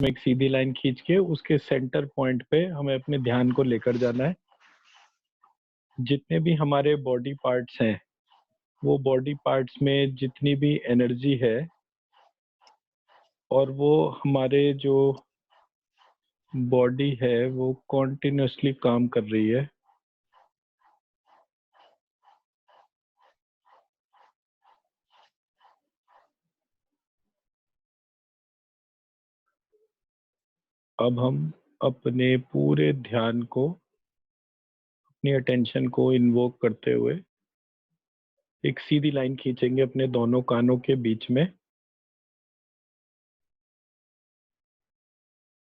में एक सीधी लाइन खींच के उसके सेंटर पॉइंट पे हमें अपने ध्यान को लेकर जाना है। जितने भी हमारे बॉडी पार्ट्स हैं, वो बॉडी पार्ट्स में जितनी भी एनर्जी है और वो हमारे जो बॉडी है वो कॉन्टिन्यूसली काम कर रही है। अब हम अपने पूरे ध्यान को, अपनी अटेंशन को इन्वोक करते हुए एक सीधी लाइन खींचेंगे अपने दोनों कानों के बीच में,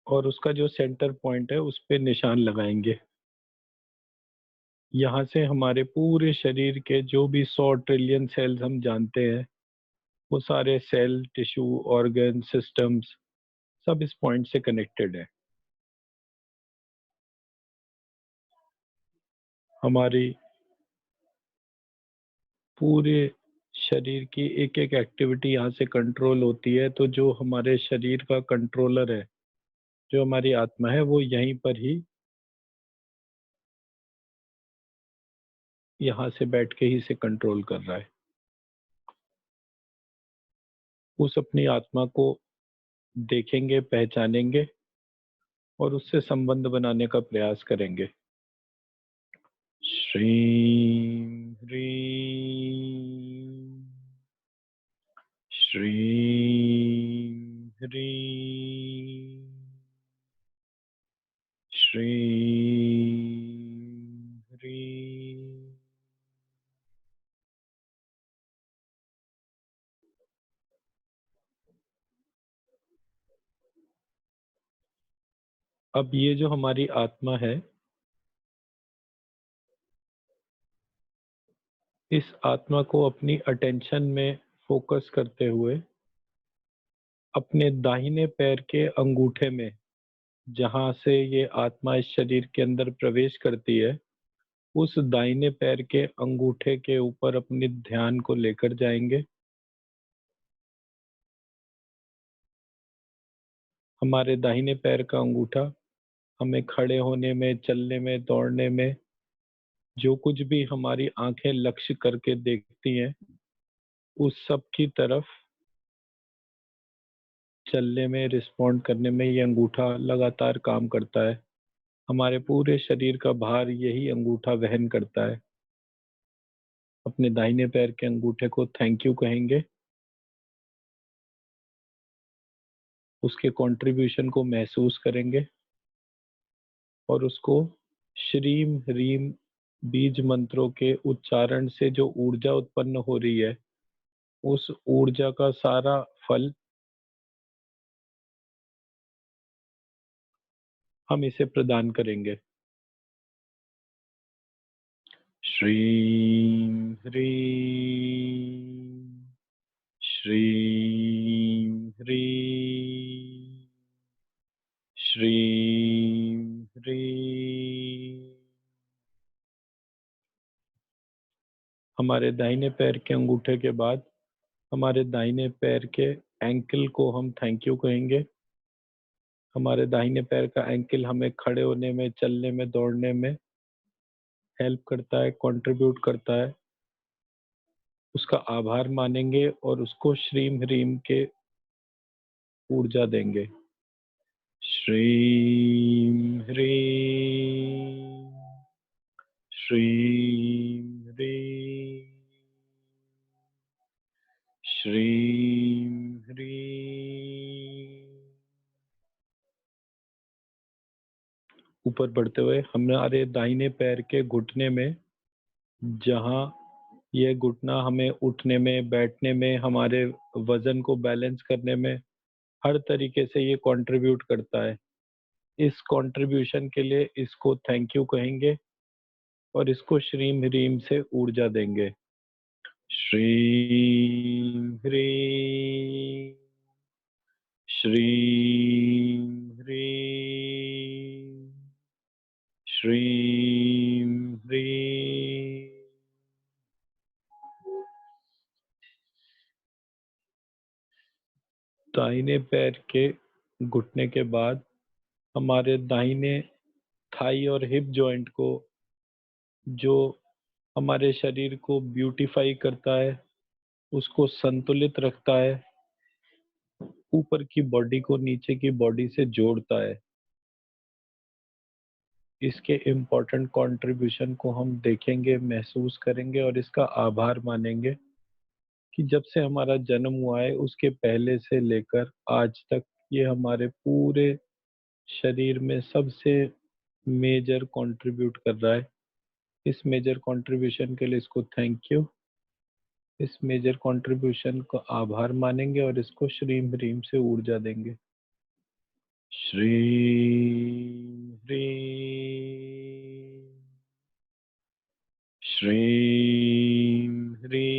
और उसका जो सेंटर पॉइंट है उस पे निशान लगाएंगे। यहाँ से हमारे पूरे शरीर के जो भी 100 ट्रिलियन सेल्स हम जानते हैं, वो सारे सेल, टिश्यू, ऑर्गन, सिस्टम्स सब इस पॉइंट से कनेक्टेड है। हमारी पूरे शरीर की एक एक एक्टिविटी यहाँ से कंट्रोल होती है। तो जो हमारे शरीर का कंट्रोलर है, जो हमारी आत्मा है, वो यहीं पर ही यहाँ से बैठ के ही से कंट्रोल कर रहा है। उस अपनी आत्मा को देखेंगे, पहचानेंगे और उससे संबंध बनाने का प्रयास करेंगे। श्रीं ह्रीं श्रीं ह्रीं श्रीं ह्रीं। अब ये जो हमारी आत्मा है, इस आत्मा को अपनी अटेंशन में फोकस करते हुए अपने दाहिने पैर के अंगूठे में, जहां से ये आत्मा इस शरीर के अंदर प्रवेश करती है, उस दाहिने पैर के अंगूठे के ऊपर अपने ध्यान को लेकर जाएंगे। हमारे दाहिने पैर का अंगूठा हमें खड़े होने में, चलने में, दौड़ने में, जो कुछ भी हमारी आंखें लक्ष्य करके देखती हैं, उस सब की तरफ चलने में, रिस्पॉन्ड करने में ये अंगूठा लगातार काम करता है। हमारे पूरे शरीर का भार यही अंगूठा वहन करता है। अपने दाहिने पैर के अंगूठे को थैंक यू कहेंगे, उसके कंट्रीब्यूशन को महसूस करेंगे और उसको श्रीम ह्रीम बीज मंत्रों के उच्चारण से जो ऊर्जा उत्पन्न हो रही है, उस ऊर्जा का सारा फल हम इसे प्रदान करेंगे। श्रीं ह्रीं श्रीं ह्रीं श्रीं ह्रीं। हमारे दाहिने पैर के अंगूठे के बाद हमारे दाहिने पैर के एंकल को हम थैंक यू कहेंगे। हमारे दाहिने पैर का एंकल हमें खड़े होने में, चलने में, दौड़ने में हेल्प करता है, कंट्रीब्यूट करता है। उसका आभार मानेंगे और उसको श्रीम ह्रीम के ऊर्जा देंगे। श्रीं ह्रीं श्रीं ह्रीं श्रीं ह्रीं। ऊपर बढ़ते हुए हमारे दाहिने पैर के घुटने में, जहाँ ये घुटना हमें उठने में, बैठने में, हमारे वजन को बैलेंस करने में हर तरीके से ये कंट्रीब्यूट करता है। इस कंट्रीब्यूशन के लिए इसको थैंक यू कहेंगे और इसको श्रीम ह्रीम से ऊर्जा देंगे। श्रीं ह्रीं श्रीं ह्रीं श्रीं ह्रीं। दाहिने पैर के घुटने के बाद हमारे दाहिने थाई और हिप जॉइंट को, जो हमारे शरीर को ब्यूटीफाई करता है, उसको संतुलित रखता है, ऊपर की बॉडी को नीचे की बॉडी से जोड़ता है। इसके इम्पोर्टेंट कंट्रीब्यूशन को हम देखेंगे, महसूस करेंगे और इसका आभार मानेंगे कि जब से हमारा जन्म हुआ है उसके पहले से लेकर आज तक ये हमारे पूरे शरीर में सबसे मेजर कंट्रीब्यूट कर रहा है। इस मेजर कंट्रीब्यूशन के लिए इसको थैंक यू। इस मेजर कंट्रीब्यूशन को आभार मानेंगे और इसको श्रीम ह्रीम से ऊर्जा देंगे। श्रीम ह्रीम श्रीं ह्रीं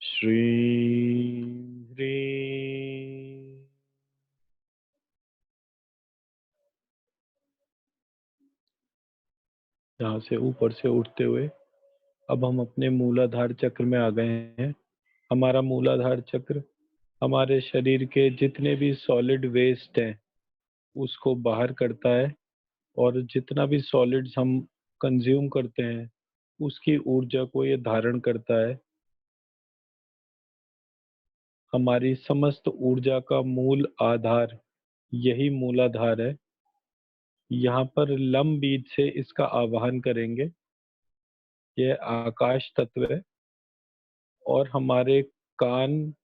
श्रीं ह्रीं। यहाँ से ऊपर से उठते हुए अब हम अपने मूलाधार चक्र में आ गए हैं। हमारा मूलाधार चक्र हमारे शरीर के जितने भी सॉलिड वेस्ट हैं उसको बाहर करता है, और जितना भी सॉलिड्स हम कंज्यूम करते हैं उसकी ऊर्जा को ये धारण करता है। हमारी समस्त ऊर्जा का मूल आधार यही मूलाधार है। यहाँ पर लम बीज से इसका आवाहन करेंगे। यह आकाश तत्व है और हमारे कान,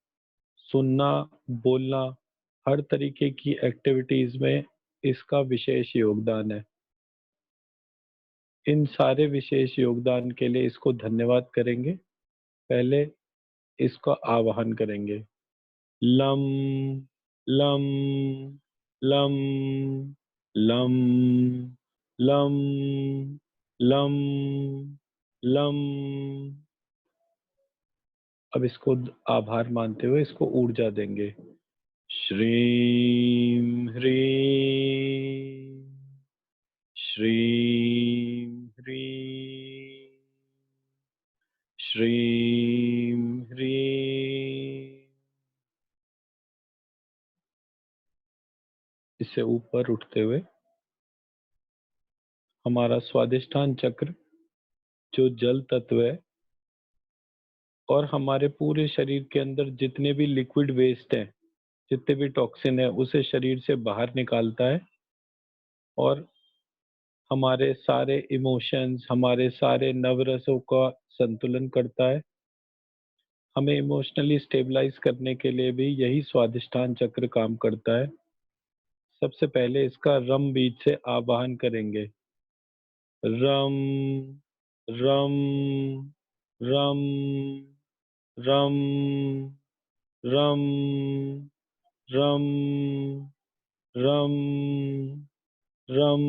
सुनना, बोलना, हर तरीके की एक्टिविटीज में इसका विशेष योगदान है। इन सारे विशेष योगदान के लिए इसको धन्यवाद करेंगे। पहले इसका आवाहन करेंगे। Lump lump lump lump lump lump lump. अब इसको आभार मानते हुए इसको ऊर्जा देंगे। श्रीं ह्रीं श्रीं ह्रीं श्रीं ह्रीं। इससे ऊपर उठते हुए हमारा स्वादिष्ठान चक्र, जो जल तत्व है, और हमारे पूरे शरीर के अंदर जितने भी लिक्विड वेस्ट हैं, जितने भी टॉक्सिन है, उसे शरीर से बाहर निकालता है और हमारे सारे इमोशंस, हमारे सारे नवरसों का संतुलन करता है। हमें इमोशनली स्टेबलाइज करने के लिए भी यही स्वादिष्ठान चक्र काम करता है। सबसे पहले इसका रम बीज से आवाहन करेंगे। रम रम रम रम रम रम रम रम।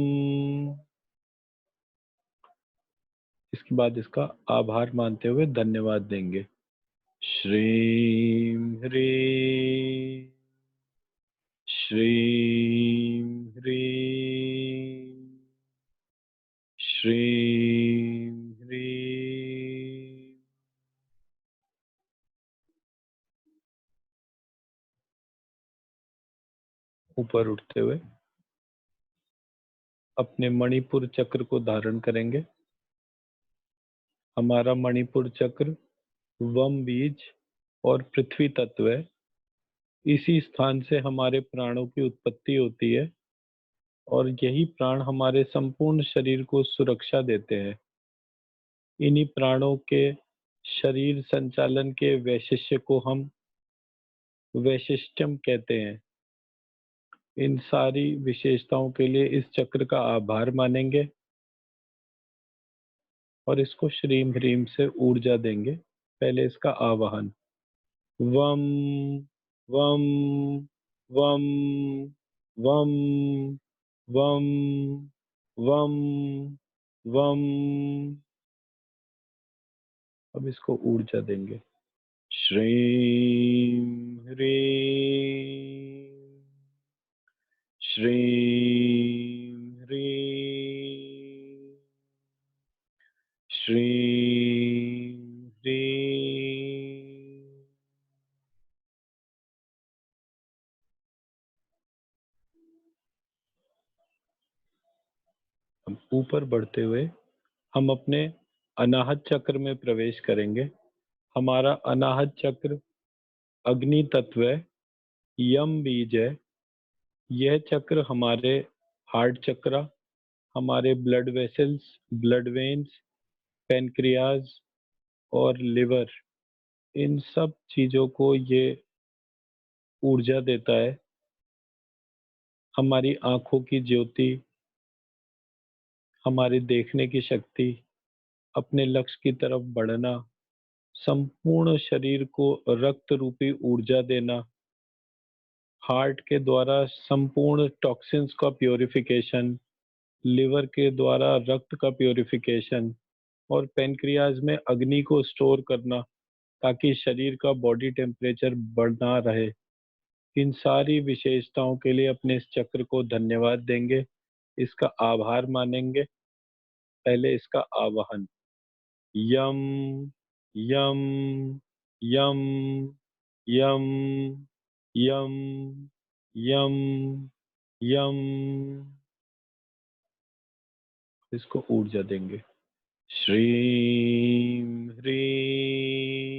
इसके बाद इसका आभार मानते हुए धन्यवाद देंगे। श्रीं ह्रीं श्रीं ह्रीं श्रीं ह्रीं। ऊपर उठते हुए अपने मणिपुर चक्र को धारण करेंगे। हमारा मणिपुर चक्र वम बीज और पृथ्वी तत्व है। इसी स्थान से हमारे प्राणों की उत्पत्ति होती है और यही प्राण हमारे संपूर्ण शरीर को सुरक्षा देते हैं। इन्हीं प्राणों के शरीर संचालन के वैशिष्ट्य को हम वैशिष्ट्यम कहते हैं। इन सारी विशेषताओं के लिए इस चक्र का आभार मानेंगे और इसको श्रीम ह्रीम से ऊर्जा देंगे। पहले इसका आवाहन। वम वम वम वम वम वम वम। अब इसको ऊर्जा देंगे। श्रीं ह्रीं श्रीं ह्रीं श्रीं ह्रीं। हम ऊपर बढ़ते हुए हम अपने अनाहत चक्र में प्रवेश करेंगे। हमारा अनाहत चक्र अग्नि तत्व है, यम बीज है। यह चक्र हमारे हार्ट चक्रा, हमारे blood vessels, blood veins, pancreas और लिवर, इन सब चीजों को ये ऊर्जा देता है। हमारी आंखों की ज्योति, हमारी देखने की शक्ति, अपने लक्ष्य की तरफ बढ़ना, संपूर्ण शरीर को रक्त रूपी ऊर्जा देना, हार्ट के द्वारा संपूर्ण टॉक्सिन्स का प्योरिफिकेशन, लिवर के द्वारा रक्त का प्योरिफिकेशन और पेनक्रियाज में अग्नि को स्टोर करना ताकि शरीर का बॉडी टेम्परेचर बढ़ना रहे। इन सारी विशेषताओं के लिए अपने इस चक्र को धन्यवाद देंगे, इसका आभार मानेंगे। पहले इसका आवाहन। यम यम यम यम यम यम यम, इसको ऊर्जा देंगे। श्रीं ह्रीं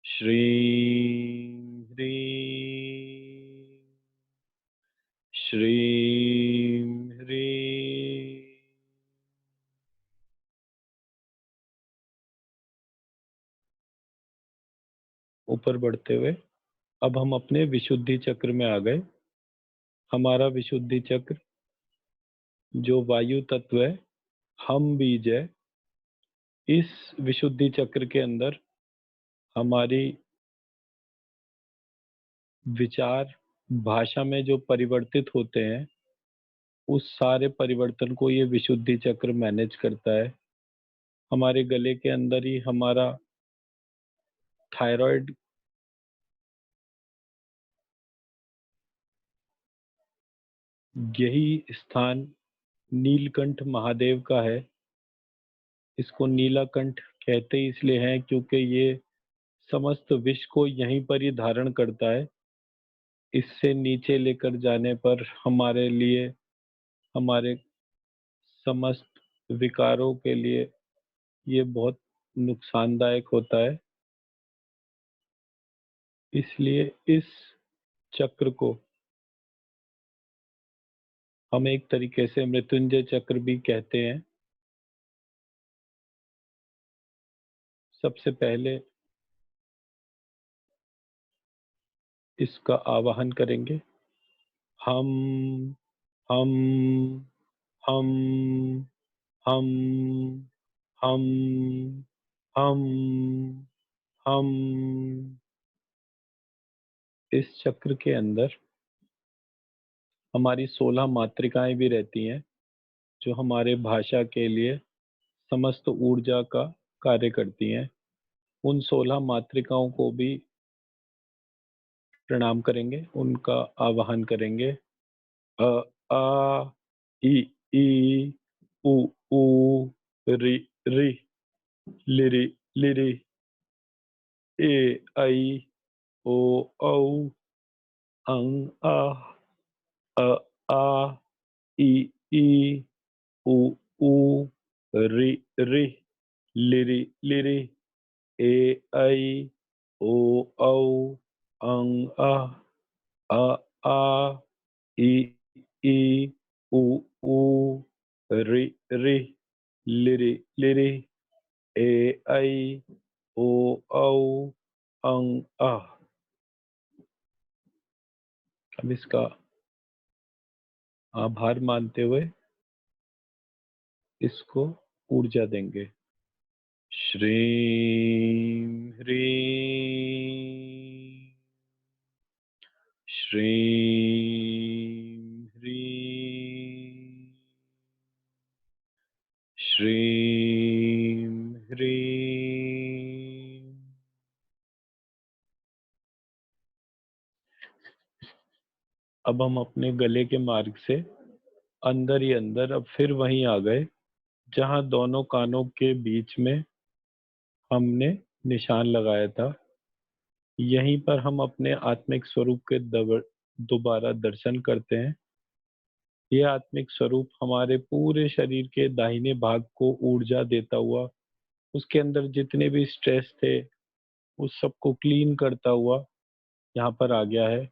श्रीं ह्रीं श्रीं ह्रीं। ऊपर बढ़ते हुए अब हम अपने विशुद्धि चक्र में आ गए। हमारा विशुद्धि चक्र जो वायु तत्व है, हम बीज है। इस विशुद्धि चक्र के अंदर हमारी विचार भाषा में जो परिवर्तित होते हैं, उस सारे परिवर्तन को ये विशुद्धि चक्र मैनेज करता है। हमारे गले के अंदर ही हमारा थायराइड यही स्थान नीलकंठ महादेव का है। इसको नीलाकंठ कहते ही इसलिए हैं क्योंकि ये समस्त विश्व को यहीं पर ही धारण करता है। इससे नीचे लेकर जाने पर हमारे लिए, हमारे समस्त विकारों के लिए ये बहुत नुकसानदायक होता है। इसलिए इस चक्र को हम एक तरीके से मृत्युंजय चक्र भी कहते हैं। सबसे पहले इसका आवाहन करेंगे। हम हम हम हम हम हम हम। इस चक्र के अंदर हमारी 16 मातृकाएं भी रहती हैं जो हमारे भाषा के लिए समस्त ऊर्जा का कार्य करती हैं। उन 16 मातृकाओं को भी प्रणाम करेंगे, उनका आवाहन करेंगे। अ आ इ ई उ ऊ रि रि लिरि लिरि ए ऐ ओ औ अं अ आ इ ई उ ऊ रि रि लिरि लिरि ए ऐ ओ औ अं अ आ इ ई उ ऊ रि रि लिरि लिरि ए ऐ ओ औ अं आ। अब इसका आभार मानते हुए इसको ऊर्जा देंगे। श्रीं ह्रीं श्रीं ह्रीं श्रीं ह्रीं। अब हम अपने गले के मार्ग से अंदर ही अंदर अब फिर वहीं आ गए जहां दोनों कानों के बीच में हमने निशान लगाया था। यहीं पर हम अपने आत्मिक स्वरूप के दोबारा दर्शन करते हैं। ये आत्मिक स्वरूप हमारे पूरे शरीर के दाहिने भाग को ऊर्जा देता हुआ, उसके अंदर जितने भी स्ट्रेस थे उस सबको क्लीन करता हुआ यहाँ पर आ गया है।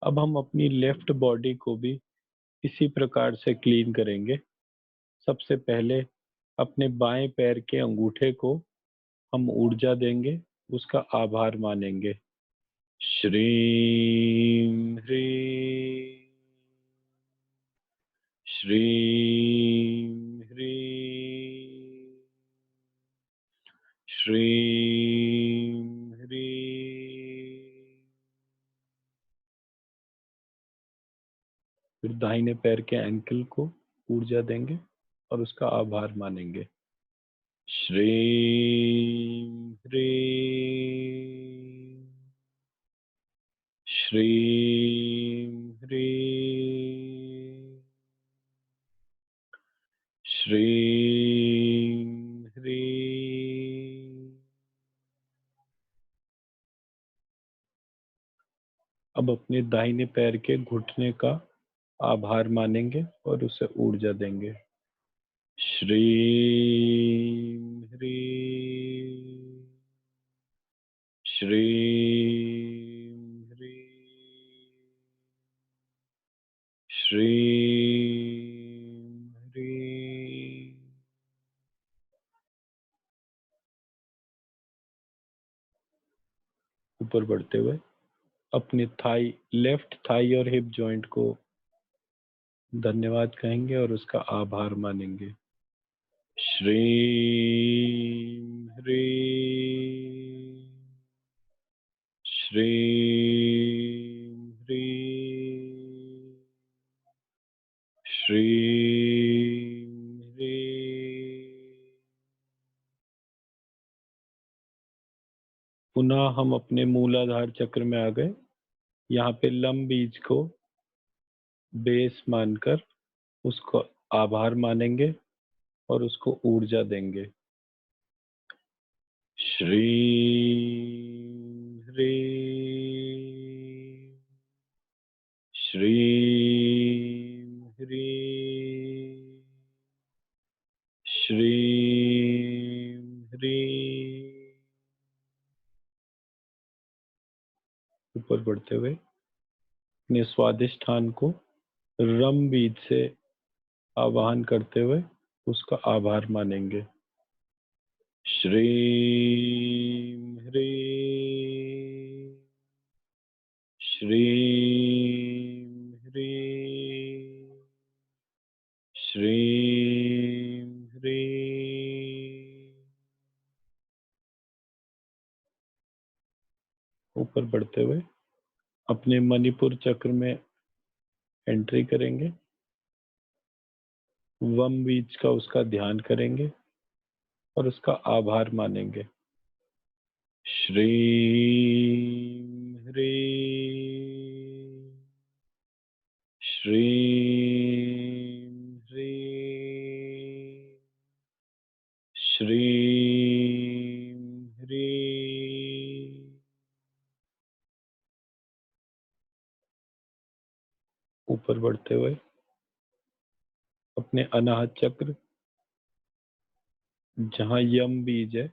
अब हम अपनी लेफ्ट बॉडी को भी इसी प्रकार से क्लीन करेंगे। सबसे पहले अपने बाएं पैर के अंगूठे को हम ऊर्जा देंगे, उसका आभार मानेंगे। श्रीं ह्रीं श्रीं ह्रीं श्रीं ह्रीं। फिर दाहिने पैर के एंकल को ऊर्जा देंगे और उसका आभार मानेंगे। श्रीं ह्रीं श्रीं ह्रीं श्रीं ह्रीं। अब अपने दाहिने पैर के घुटने का आभार मानेंगे और उसे ऊर्जा देंगे। श्रीं ह्रीं श्रीं ह्रीं श्रीं ह्रीं। ऊपर बढ़ते हुए अपने थाई, लेफ्ट थाई और हिप जॉइंट को धन्यवाद कहेंगे और उसका आभार मानेंगे। श्रीं ह्रीं श्रीं ह्रीं श्रीं ह्रीं। पुनः हम अपने मूलाधार चक्र में आ गए। यहाँ पे लम बीज को बेस मानकर उसको आभार मानेंगे और उसको ऊर्जा देंगे। श्रीं ह्रीं श्रीं ह्रीं श्रीं ह्रीं। ऊपर बढ़ते हुए अपने स्वादिष्ठान को रम बीज से आवाहन करते हुए उसका आभार मानेंगे। श्रीं ह्रीं श्रीं ह्रीं श्रीं ह्रीं। ऊपर बढ़ते हुए अपने मणिपुर चक्र में एंट्री करेंगे। वम बीज का उसका ध्यान करेंगे और उसका आभार मानेंगे। श्रीं ह्रीं श्रीं ह्रीं श्रीं ह्रीं। ऊपर बढ़ते हुए अपने अनाहत चक्र, जहां यम बीज है,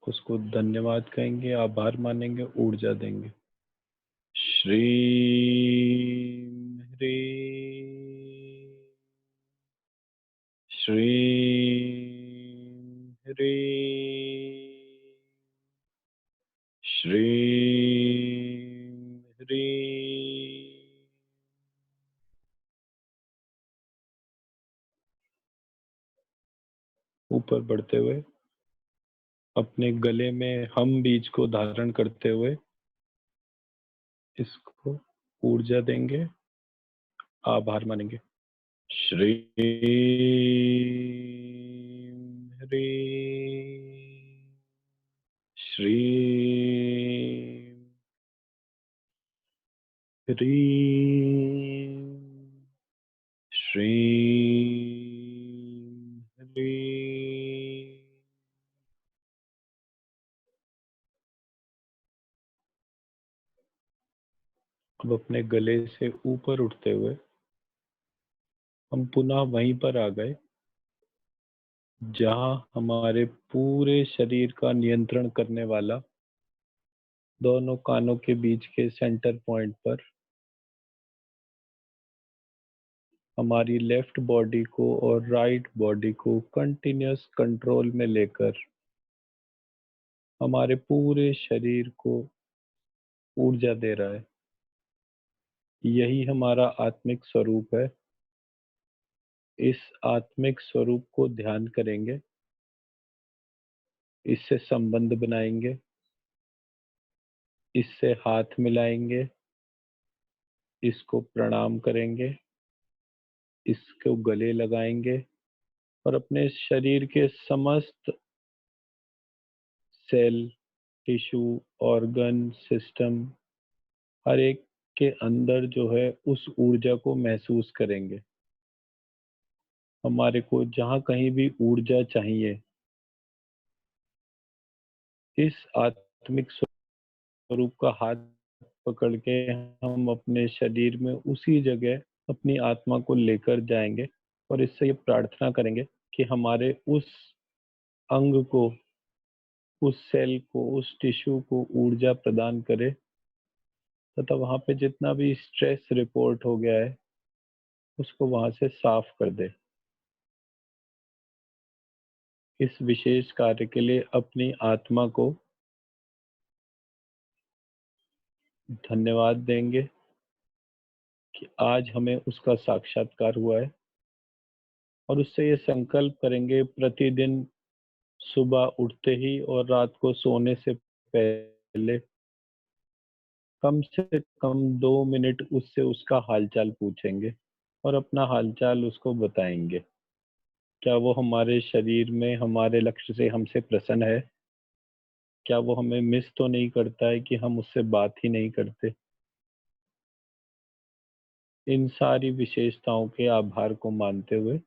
उसको धन्यवाद कहेंगे, आभार मानेंगे, ऊर्जा देंगे। श्रीं ह्रीं श्रीं ह्रीं श्रीं ह्रीं। ऊपर बढ़ते हुए अपने गले में हम बीज को धारण करते हुए इसको ऊर्जा देंगे, आभार मानेंगे। श्रीं ह्रीं श्रीं ह्रीं श्रीं ह्रीं। अब अपने गले से ऊपर उठते हुए हम पुनः वहीं पर आ गए जहां हमारे पूरे शरीर का नियंत्रण करने वाला दोनों कानों के बीच के सेंटर पॉइंट पर हमारी लेफ्ट बॉडी को और राइट बॉडी को कंटिन्यूअस कंट्रोल में लेकर हमारे पूरे शरीर को ऊर्जा दे रहा है। यही हमारा आत्मिक स्वरूप है। इस आत्मिक स्वरूप को ध्यान करेंगे, इससे संबंध बनाएंगे, इससे हाथ मिलाएंगे, इसको प्रणाम करेंगे, इसको गले लगाएंगे और अपने शरीर के समस्त सेल, टिश्यू, ऑर्गन, सिस्टम, हर एक के अंदर जो है उस ऊर्जा को महसूस करेंगे। हमारे को जहाँ कहीं भी ऊर्जा चाहिए, इस आत्मिक स्वरूप का हाथ पकड़ के हम अपने शरीर में उसी जगह अपनी आत्मा को लेकर जाएंगे और इससे ये प्रार्थना करेंगे कि हमारे उस अंग को, उस सेल को, उस टिश्यू को ऊर्जा प्रदान करे तथा वहां पे जितना भी स्ट्रेस रिपोर्ट हो गया है उसको वहां से साफ कर दे। इस विशेष कार्य के लिए अपनी आत्मा को धन्यवाद देंगे कि आज हमें उसका साक्षात्कार हुआ है और उससे ये संकल्प करेंगे प्रतिदिन सुबह उठते ही और रात को सोने से पहले कम से कम 2 मिनट उससे उसका हालचाल पूछेंगे और अपना हालचाल उसको बताएंगे। क्या वो हमारे शरीर में हमारे लक्ष्य से हमसे प्रसन्न है? क्या वो हमें मिस तो नहीं करता है कि हम उससे बात ही नहीं करते? इन सारी विशेषताओं के आभार को मानते हुए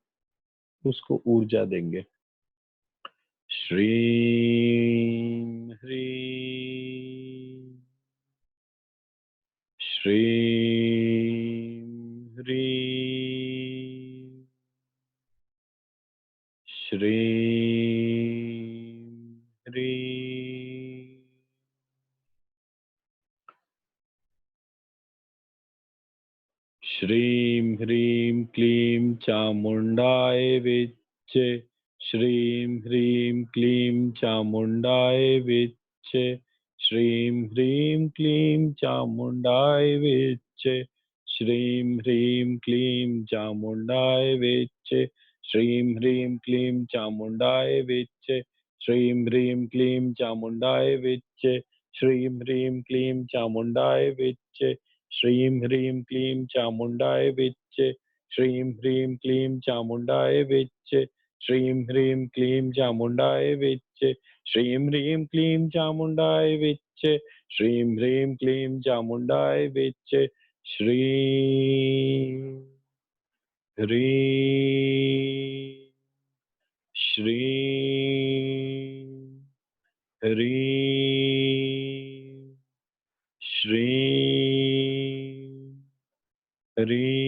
उसको ऊर्जा देंगे। श्रीं ह्रीं श्रीं ह्रीं श्रीं ह्रीं श्रीं ह्रीं क्लीं चामुण्डाय विच्चे श्रीं ह्रीं क्लीं चामुण्डाय विच्चे श्रीं ह्रीं क्लीं चामुण्डाय विच्चे श्रीं ह्रीं क्लीं चामुण्डाय विच्चे श्रीं ह्रीं क्लीं चामुण्डाय विच्चे श्रीं ह्रीं क्लीं चामुण्डाय विच्चे श्रीं ह्रीं क्लीं चामुण्डाय विच्चे श्रीं ह्रीं क्लीं चामुण्डाय विच्चे श्रीं ह्रीं क्लीं चामुण्डाय विच्चे श्रीं ह्रीं क्लीं चामुण्डाय विच्चे श्रीं ह्रीं क्लीं चामुण्डाय विच्चे श्रीं ह्रीं क्लीं चामुण्डाय विच्चे श्रीं ह्रीं श्रीं ह्रीं श्रीं ह्रीं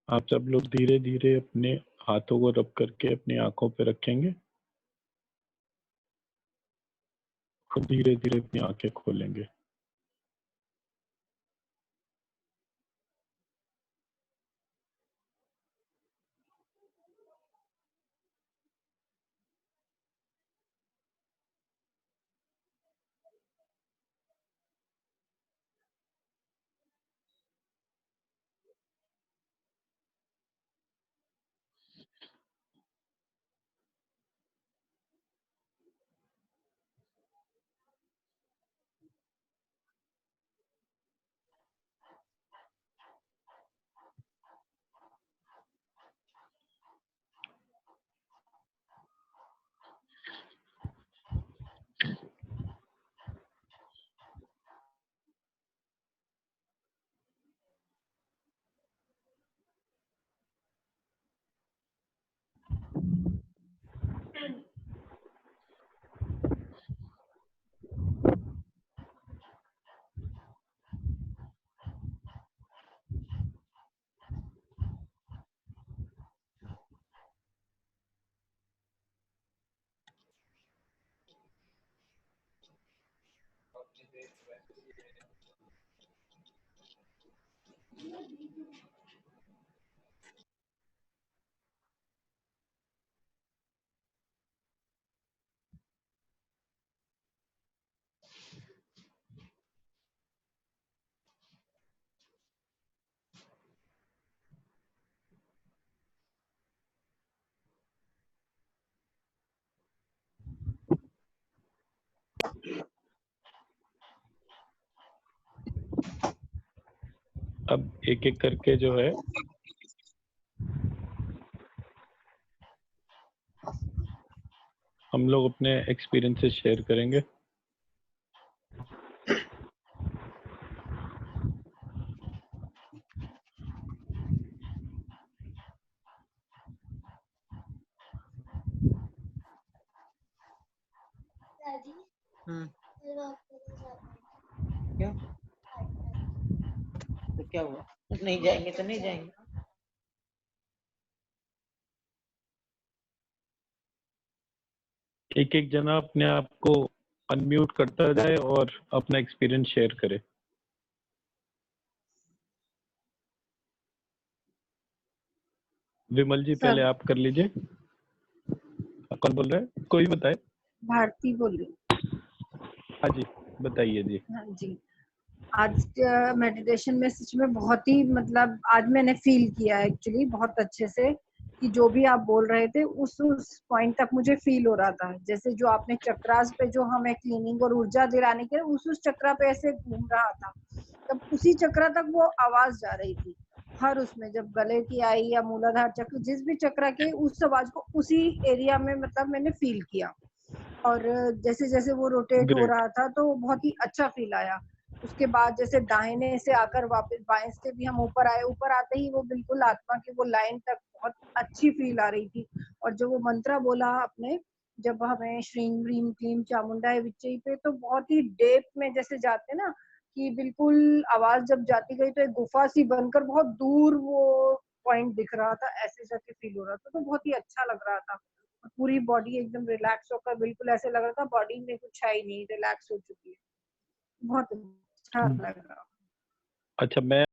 आप सब लोग धीरे धीरे अपने हाथों को रब करके अपनी आंखों पे रखेंगे और धीरे धीरे अपनी आंखें खोलेंगे। अब एक एक करके जो है हम लोग अपने एक्सपीरियंसेस शेयर करेंगे। क्यों? तो क्या हुआ? नहीं जाएंगे तो नहीं जाएंगे। एक एक जना अपने आप को अनम्यूट करता जाए और अपना एक्सपीरियंस शेयर करे। विमल जी पहले सर आप कर लीजिए। कौन बोल रहा है? कोई बताए। भारती बोल रही हाँ जी, बताइए जी। हूँ। हाँ जी, आज मेडिटेशन में सच में बहुत ही मतलब आज मैंने फील किया एक्चुअली बहुत अच्छे से कि जो भी आप बोल रहे थे उस पॉइंट तक मुझे फील हो रहा था। जैसे जो आपने चक्रास पे जो हमें क्लीनिंग और ऊर्जा दिलाने के उस चक्रा पे ऐसे घूम रहा था, तब उसी चक्रा तक वो आवाज जा रही थी। हर उसमें जब गले की आई या मूलाधार चक्र जिस भी चक्रा के उस आवाज को उसी एरिया में मतलब मैंने फील किया। और जैसे जैसे वो रोटेट हो ग्रेट। रहा था तो बहुत ही अच्छा फील आया। उसके बाद जैसे दाहिने से आकर वापस बाएं से भी हम ऊपर आए, ऊपर आते ही वो बिल्कुल आत्मा की वो लाइन तक बहुत अच्छी फील आ रही थी। और जो वो मंत्र बोला आपने, जब हमें श्रीं ह्रीं क्लीं चामुंडाय विच्चे पे, तो बहुत ही डेप में जैसे जाते ना कि बिल्कुल आवाज जब जाती गई तो एक गुफा सी बनकर बहुत दूर वो पॉइंट दिख रहा था, ऐसे जाके फील हो रहा था। तो बहुत ही अच्छा लग रहा था। पूरी बॉडी एकदम रिलैक्स होकर बिल्कुल ऐसे लग रहा था बॉडी में कुछ है ही नहीं, रिलैक्स हो चुकी है। बहुत अच्छा लग रहा। अच्छा, मैं